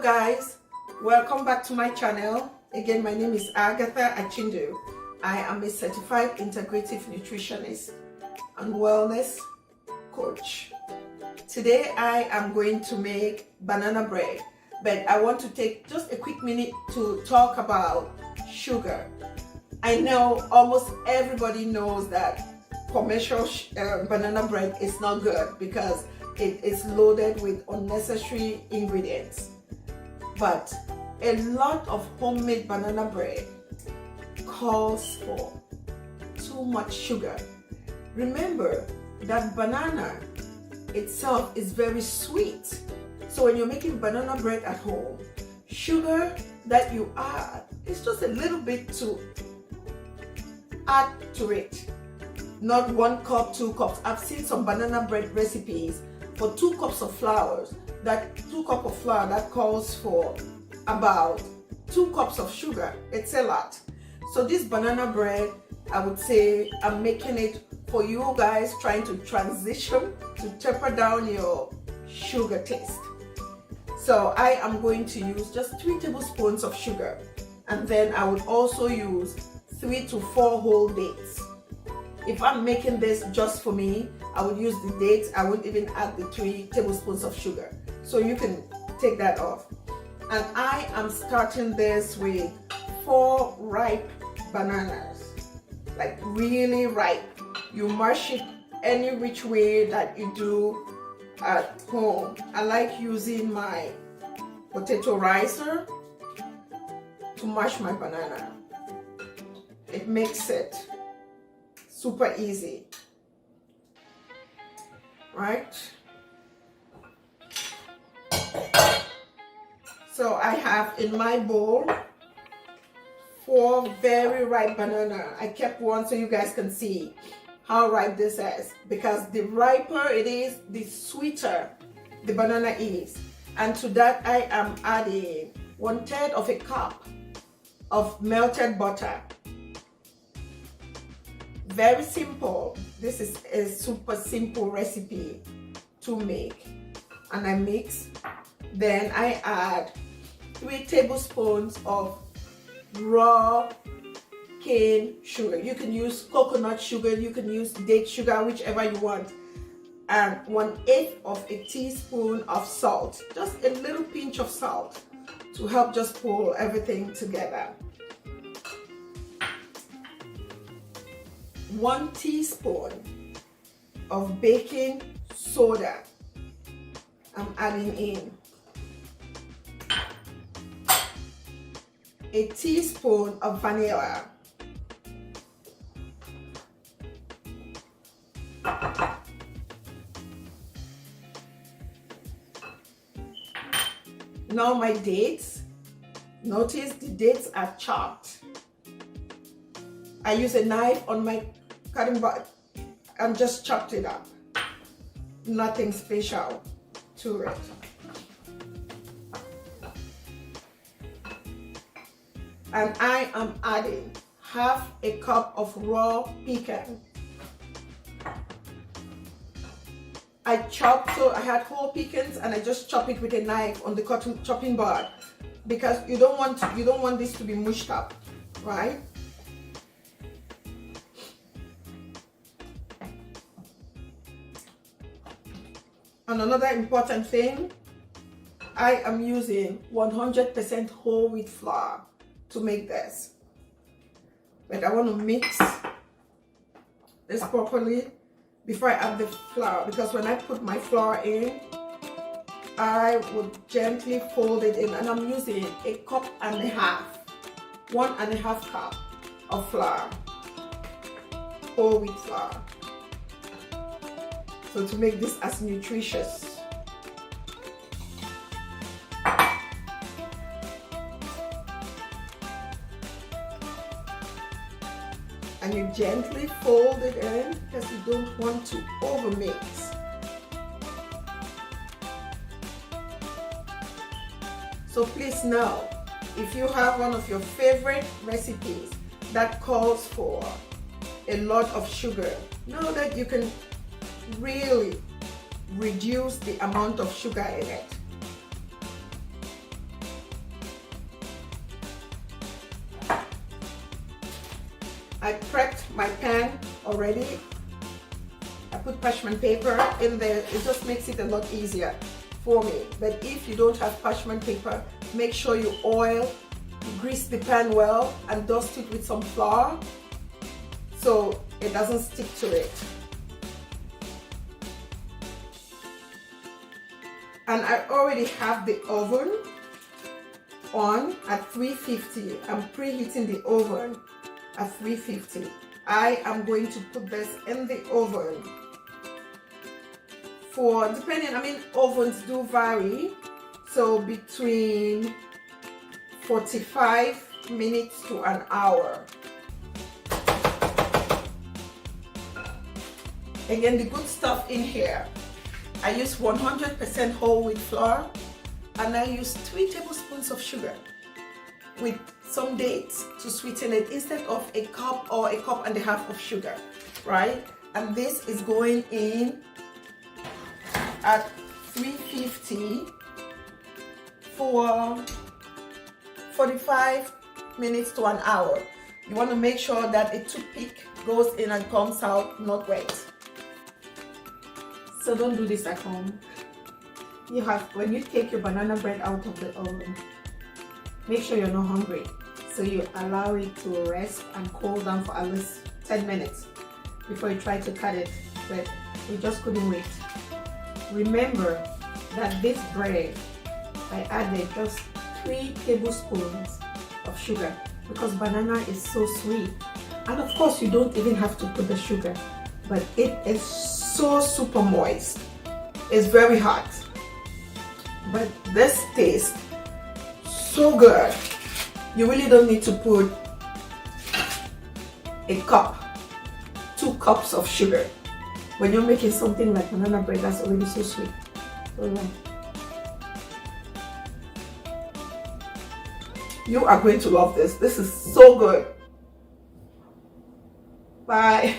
Hello guys, welcome back to my channel. Again, my name is Agatha Achindu. I am a certified integrative nutritionist and wellness coach. Today I am going to make banana bread, but I want to take just a quick minute to talk about sugar. I know almost everybody knows that commercial banana bread is not good because it is loaded with unnecessary ingredients. But a lot of homemade banana bread calls for too much sugar. Remember that banana itself is very sweet. So when you're making banana bread at home, sugar that you add is just a little bit to add to it. Not 1 cup, 2 cups. I've seen some banana bread recipes for 2 cups of flour. That 2 cups of flour that calls for about 2 cups of sugar. It's a lot. So this banana bread, I would say I'm making it for you guys trying to transition to taper down your sugar taste. So I am going to use just 3 tablespoons of sugar, and then I would also use 3 to 4 whole dates. If I'm making this just for me, I would use the dates. I wouldn't even add the 3 tablespoons of sugar. So you can take that off. And I am starting this with 4 ripe bananas, like really ripe. You mash it any which way that you do at home. I like using my potato ricer to mash my banana. It makes it super easy, right? So I have in my bowl 4 very ripe banana. I kept one so you guys can see how ripe this is, because the riper it is, the sweeter the banana is. And to that I am adding 1/3 of a cup of melted butter. Very simple. This is a super simple recipe to make. And I mix. Then I add 3 tablespoons of raw cane sugar. You can use coconut sugar, you can use date sugar, whichever you want. And 1/8 of a teaspoon of salt. Just a little pinch of salt to help just pull everything together. 1 teaspoon of baking soda I'm adding in. 1 teaspoon of vanilla. Now my dates. Notice the dates are chopped. I use a knife on my cutting board and just chopped it up. Nothing special to it. And I am adding 1/2 cup of raw pecan. I chopped, so I had whole pecans and I just chop it with a knife on the chopping board, because you don't want this to be mushed up, right? And another important thing, I am using 100% whole wheat flour to make this. But I want to mix this properly before I add the flour, because when I put my flour in, I would gently fold it in, and I'm using 1.5 cups, 1.5 cup of flour, whole wheat flour. So to make this as nutritious. And you gently fold it in because you don't want to overmix. So please know, if you have one of your favorite recipes that calls for a lot of sugar, know that you can really reduce the amount of sugar in it. my pan already. I put parchment paper in there. It just makes it a lot easier for me. But if you don't have parchment paper, make sure you grease the pan well, and dust it with some flour so it doesn't stick to it. And I already have the oven on at 350. I'm preheating the oven at 350. I am going to put this in the oven for, ovens do vary, so between 45 minutes to an hour. Again, the good stuff in here, I use 100% whole wheat flour, and I use 3 tablespoons of sugar with some dates to sweeten it instead of a cup or a cup and a half of sugar, right? And this is going in at 350 for 45 minutes to an hour. You want to make sure that a toothpick goes in and comes out not wet. So don't do this at home. When you take your banana bread out of the oven, make sure you're not hungry. So you allow it to rest and cool down for at least 10 minutes before you try to cut it. But we just couldn't wait. Remember that this bread, I added just 3 tablespoons of sugar because banana is so sweet. And of course, you don't even have to put the sugar, but it is so super moist. It's very hot, but this tastes so good. You really don't need to put a cup, 2 cups of sugar when you're making something like banana bread that's already so sweet. You are going to love this. This is so good. Bye.